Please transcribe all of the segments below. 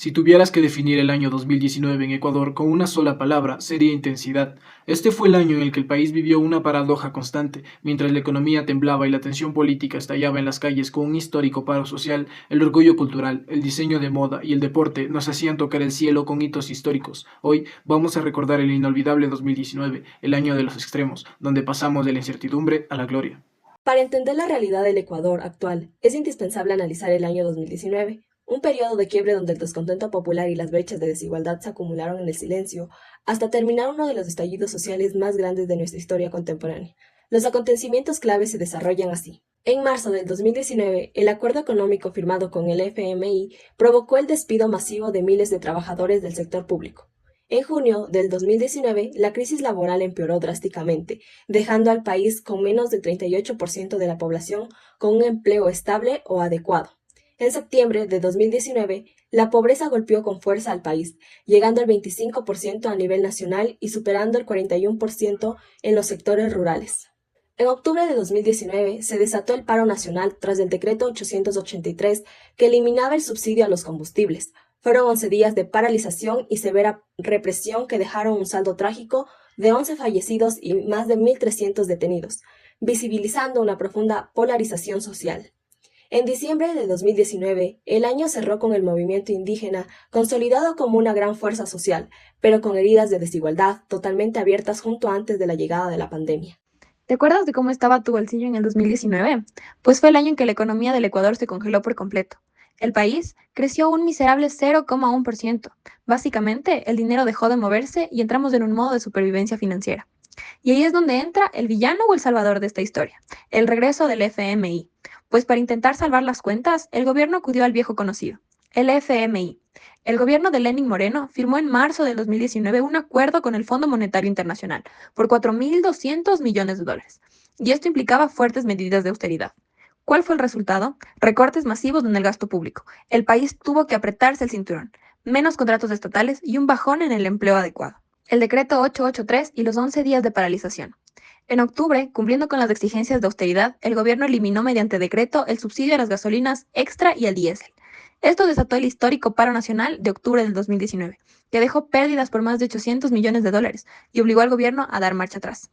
Si tuvieras que definir el año 2019 en Ecuador con una sola palabra, sería intensidad. Este fue el año en el que el país vivió una paradoja constante. Mientras la economía temblaba y la tensión política estallaba en las calles con un histórico paro social, el orgullo cultural, el diseño de moda y el deporte nos hacían tocar el cielo con hitos históricos. Hoy vamos a recordar el inolvidable 2019, el año de los extremos, donde pasamos de la incertidumbre a la gloria. Para entender la realidad del Ecuador actual, es indispensable analizar el año 2019, un periodo de quiebre donde el descontento popular y las brechas de desigualdad se acumularon en el silencio, hasta terminar uno de los estallidos sociales más grandes de nuestra historia contemporánea. Los acontecimientos clave se desarrollan así. En marzo del 2019, el acuerdo económico firmado con el FMI provocó el despido masivo de miles de trabajadores del sector público. En junio del 2019, la crisis laboral empeoró drásticamente, dejando al país con menos del 38% de la población con un empleo estable o adecuado. En septiembre de 2019, la pobreza golpeó con fuerza al país, llegando al 25% a nivel nacional y superando el 41% en los sectores rurales. En octubre de 2019 se desató el paro nacional tras el decreto 883 que eliminaba el subsidio a los combustibles. Fueron 11 días de paralización y severa represión que dejaron un saldo trágico de 11 fallecidos y más de 1.300 detenidos, visibilizando una profunda polarización social. En diciembre de 2019, el año cerró con el movimiento indígena consolidado como una gran fuerza social, pero con heridas de desigualdad totalmente abiertas junto antes de la llegada de la pandemia. ¿Te acuerdas de cómo estaba tu bolsillo en el 2019? Pues fue el año en que la economía del Ecuador se congeló por completo. El país creció un miserable 0,1%. Básicamente, el dinero dejó de moverse y entramos en un modo de supervivencia financiera. Y ahí es donde entra el villano o el salvador de esta historia, el regreso del FMI. Pues para intentar salvar las cuentas, el gobierno acudió al viejo conocido, el FMI. El gobierno de Lenin Moreno firmó en marzo del 2019 un acuerdo con el Fondo Monetario Internacional por 4.200 millones de dólares. Y esto implicaba fuertes medidas de austeridad. ¿Cuál fue el resultado? Recortes masivos en el gasto público. El país tuvo que apretarse el cinturón, menos contratos estatales y un bajón en el empleo adecuado. El decreto 883 y los 11 días de paralización. En octubre, cumpliendo con las exigencias de austeridad, el gobierno eliminó mediante decreto el subsidio a las gasolinas extra y al diésel. Esto desató el histórico paro nacional de octubre del 2019, que dejó pérdidas por más de 800 millones de dólares y obligó al gobierno a dar marcha atrás.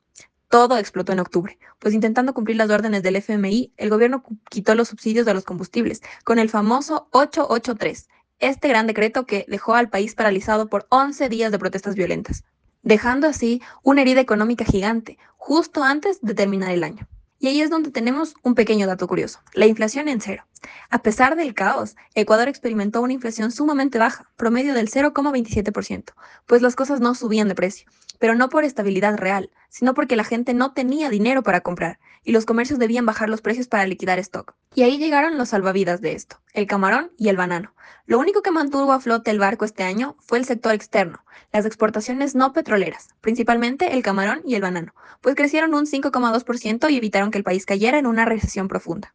Todo explotó en octubre, pues intentando cumplir las órdenes del FMI, el gobierno quitó los subsidios a los combustibles con el famoso 883, este gran decreto que dejó al país paralizado por 11 días de protestas violentas, dejando así una herida económica gigante justo antes de terminar el año. Y ahí es donde tenemos un pequeño dato curioso, la inflación en cero. A pesar del caos, Ecuador experimentó una inflación sumamente baja, promedio del 0,27%, pues las cosas no subían de precio, pero no por estabilidad real, sino porque la gente no tenía dinero para comprar y los comercios debían bajar los precios para liquidar stock. Y ahí llegaron los salvavidas de esto, el camarón y el banano. Lo único que mantuvo a flote el barco este año fue el sector externo, las exportaciones no petroleras, principalmente el camarón y el banano, pues crecieron un 5,2% y evitaron que el país cayera en una recesión profunda.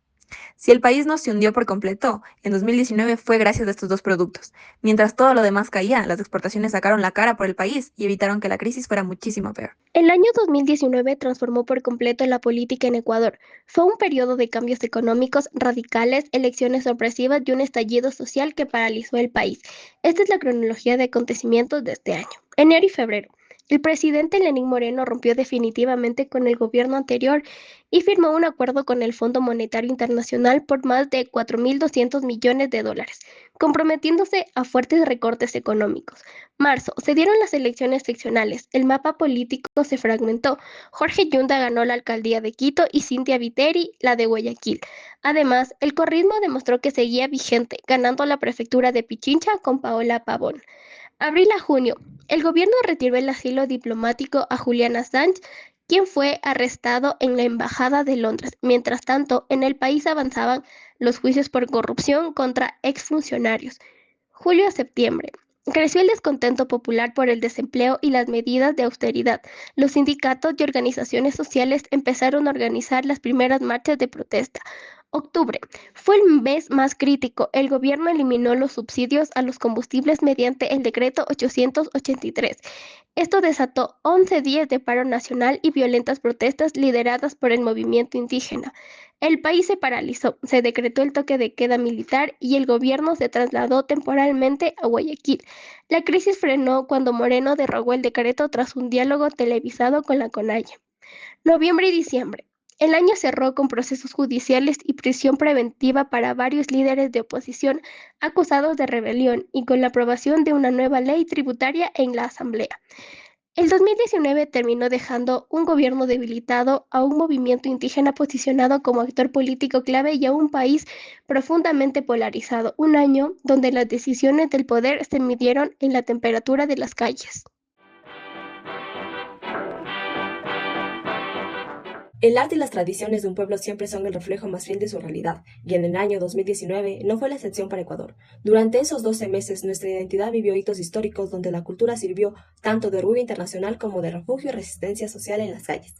Si el país no se hundió por completo, en 2019 fue gracias a estos dos productos. Mientras todo lo demás caía, las exportaciones sacaron la cara por el país y evitaron que la crisis fuera muchísimo peor. El año 2019 transformó por completo la política en Ecuador. Fue un periodo de cambios económicos radicales, elecciones sorpresivas y un estallido social que paralizó el país. Esta es la cronología de acontecimientos de este año. Enero y febrero. El presidente Lenín Moreno rompió definitivamente con el gobierno anterior y firmó un acuerdo con el Fondo Monetario Internacional por más de 4.200 millones de dólares, comprometiéndose a fuertes recortes económicos. Marzo, se dieron las elecciones seccionales. El mapa político se fragmentó. Jorge Yunda ganó la alcaldía de Quito y Cintia Viteri la de Guayaquil. Además, el correísmo demostró que seguía vigente, ganando la prefectura de Pichincha con Paola Pavón. Abril a junio, el gobierno retiró el asilo diplomático a Julian Assange, quien fue arrestado en la Embajada de Londres. Mientras tanto, en el país avanzaban los juicios por corrupción contra exfuncionarios. Julio a septiembre. Creció el descontento popular por el desempleo y las medidas de austeridad. Los sindicatos y organizaciones sociales empezaron a organizar las primeras marchas de protesta. Octubre. Fue el mes más crítico. El gobierno eliminó los subsidios a los combustibles mediante el decreto 883. Esto desató 11 días de paro nacional y violentas protestas lideradas por el movimiento indígena. El país se paralizó, se decretó el toque de queda militar y el gobierno se trasladó temporalmente a Guayaquil. La crisis frenó cuando Moreno derogó el decreto tras un diálogo televisado con la CONAIE. Noviembre y diciembre. El año cerró con procesos judiciales y prisión preventiva para varios líderes de oposición acusados de rebelión y con la aprobación de una nueva ley tributaria en la Asamblea. El 2019 terminó dejando un gobierno debilitado, a un movimiento indígena posicionado como actor político clave y a un país profundamente polarizado. Un año donde las decisiones del poder se midieron en la temperatura de las calles. El arte y las tradiciones de un pueblo siempre son el reflejo más fiel de su realidad, y en el año 2019 no fue la excepción para Ecuador. Durante esos 12 meses, nuestra identidad vivió hitos históricos donde la cultura sirvió tanto de orgullo internacional como de refugio y resistencia social en las calles.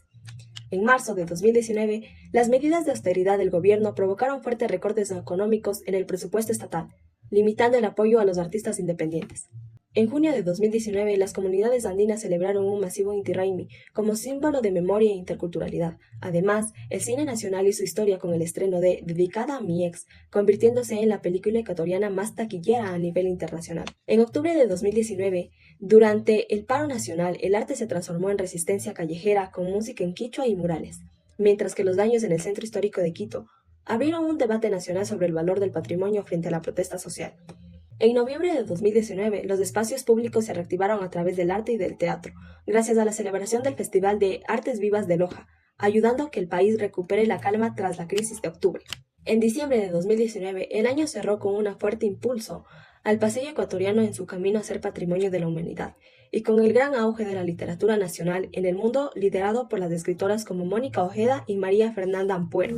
En marzo de 2019, las medidas de austeridad del gobierno provocaron fuertes recortes económicos en el presupuesto estatal, limitando el apoyo a los artistas independientes. En junio de 2019, las comunidades andinas celebraron un masivo Inti Raymi como símbolo de memoria e interculturalidad. Además, el cine nacional hizo historia con el estreno de Dedicada a mi ex, convirtiéndose en la película ecuatoriana más taquillera a nivel internacional. En octubre de 2019, durante el paro nacional, el arte se transformó en resistencia callejera con música en quichua y murales, mientras que los daños en el centro histórico de Quito abrieron un debate nacional sobre el valor del patrimonio frente a la protesta social. En noviembre de 2019, los espacios públicos se reactivaron a través del arte y del teatro, gracias a la celebración del Festival de Artes Vivas de Loja, ayudando a que el país recupere la calma tras la crisis de octubre. En diciembre de 2019, el año cerró con un fuerte impulso al paseo ecuatoriano en su camino a ser patrimonio de la humanidad, y con el gran auge de la literatura nacional en el mundo liderado por las escritoras como Mónica Ojeda y María Fernanda Ampuero.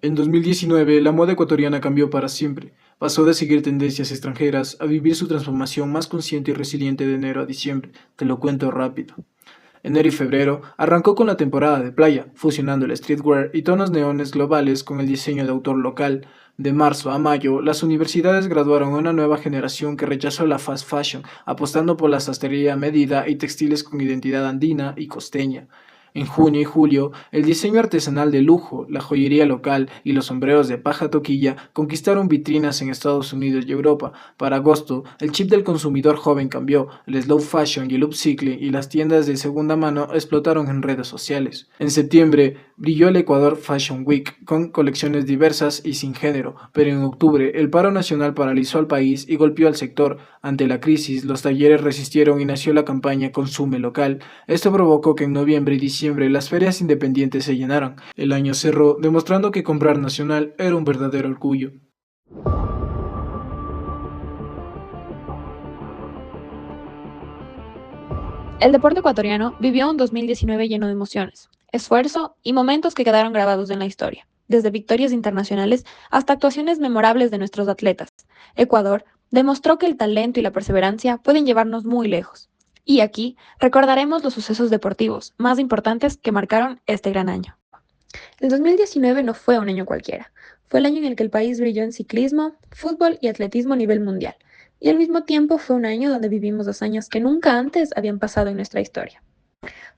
En 2019, la moda ecuatoriana cambió para siempre. Pasó de seguir tendencias extranjeras a vivir su transformación más consciente y resiliente de enero a diciembre. Te lo cuento rápido. Enero y febrero arrancó con la temporada de playa, fusionando el streetwear y tonos neones globales con el diseño de autor local. De marzo a mayo, las universidades graduaron a una nueva generación que rechazó la fast fashion, apostando por la sastrería a medida y textiles con identidad andina y costeña. En junio y julio, el diseño artesanal de lujo, la joyería local y los sombreros de paja toquilla conquistaron vitrinas en Estados Unidos y Europa. Para agosto, el chip del consumidor joven cambió, el slow fashion y el upcycling y las tiendas de segunda mano explotaron en redes sociales. En septiembre, brilló el Ecuador Fashion Week con colecciones diversas y sin género, pero en octubre el paro nacional paralizó al país y golpeó al sector. Ante la crisis, los talleres resistieron y nació la campaña Consume Local. Esto provocó que en noviembre y diciembre las ferias independientes se llenaran. El año cerró demostrando que comprar nacional era un verdadero orgullo. El deporte ecuatoriano vivió un 2019 lleno de emociones, esfuerzo y momentos que quedaron grabados en la historia, desde victorias internacionales hasta actuaciones memorables de nuestros atletas. Ecuador demostró que el talento y la perseverancia pueden llevarnos muy lejos. Y aquí recordaremos los sucesos deportivos más importantes que marcaron este gran año. El 2019 no fue un año cualquiera, fue el año en el que el país brilló en ciclismo, fútbol y atletismo a nivel mundial, y al mismo tiempo fue un año donde vivimos hazañas que nunca antes habían pasado en nuestra historia.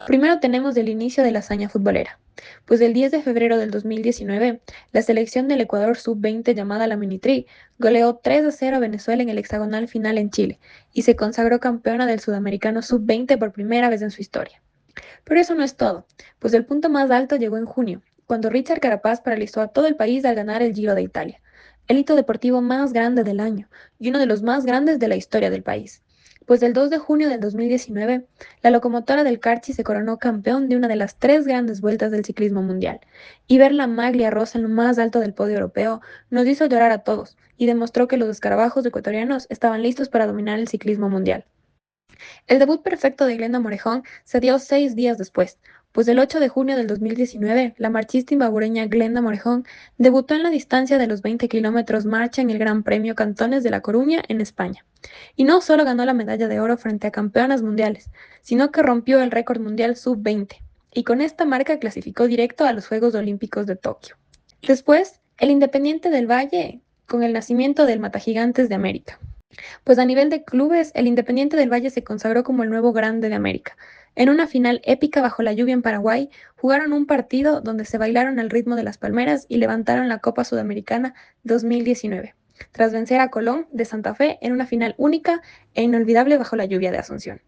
Primero tenemos el inicio de la hazaña futbolera, pues el 10 de febrero del 2019, la selección del Ecuador sub-20 llamada la Minitri goleó 3-0 a Venezuela en el hexagonal final en Chile y se consagró campeona del sudamericano sub-20 por primera vez en su historia. Pero eso no es todo, pues el punto más alto llegó en junio, cuando Richard Carapaz paralizó a todo el país al ganar el Giro de Italia, el hito deportivo más grande del año y uno de los más grandes de la historia del país. Pues el 2 de junio del 2019, la locomotora del Carchi se coronó campeón de una de las 3 grandes vueltas del ciclismo mundial, y ver la maglia rosa en lo más alto del podio europeo nos hizo llorar a todos y demostró que los escarabajos ecuatorianos estaban listos para dominar el ciclismo mundial. El debut perfecto de Glenda Morejón se dio 6 días después, pues el 8 de junio del 2019, la marchista imbabureña Glenda Morejón debutó en la distancia de los 20 kilómetros marcha en el Gran Premio Cantones de La Coruña, en España. Y no solo ganó la medalla de oro frente a campeonas mundiales, sino que rompió el récord mundial sub-20, y con esta marca clasificó directo a los Juegos Olímpicos de Tokio. Después, el Independiente del Valle, con el nacimiento del Matagigantes de América. Pues a nivel de clubes, el Independiente del Valle se consagró como el nuevo grande de América. En una final épica bajo la lluvia en Paraguay, jugaron un partido donde se bailaron al ritmo de las palmeras y levantaron la Copa Sudamericana 2019, tras vencer a Colón de Santa Fe en una final única e inolvidable bajo la lluvia de Asunción.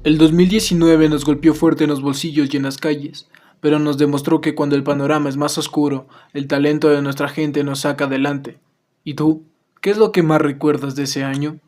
El 2019 nos golpeó fuerte en los bolsillos y en las calles, pero nos demostró que cuando el panorama es más oscuro, el talento de nuestra gente nos saca adelante. ¿Y tú? ¿Qué es lo que más recuerdas de ese año?